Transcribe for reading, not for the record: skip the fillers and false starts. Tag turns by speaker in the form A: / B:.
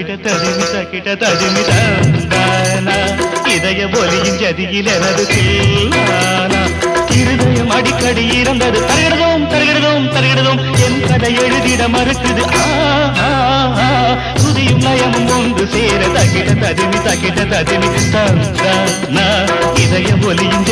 A: தக்கிட்ட ததுமி தந்தானா இதய ஒலியின் ஜதியில் எனது தில்லானா இருதயம் அடிக்கடி இறந்தது தருகிறதும் என் கதை எழுதிட மறுக்குது துதியும் நயமும் ஒன்று சேர தக்கிட்ட ததுமி தந்தானா இதய ஒலியின்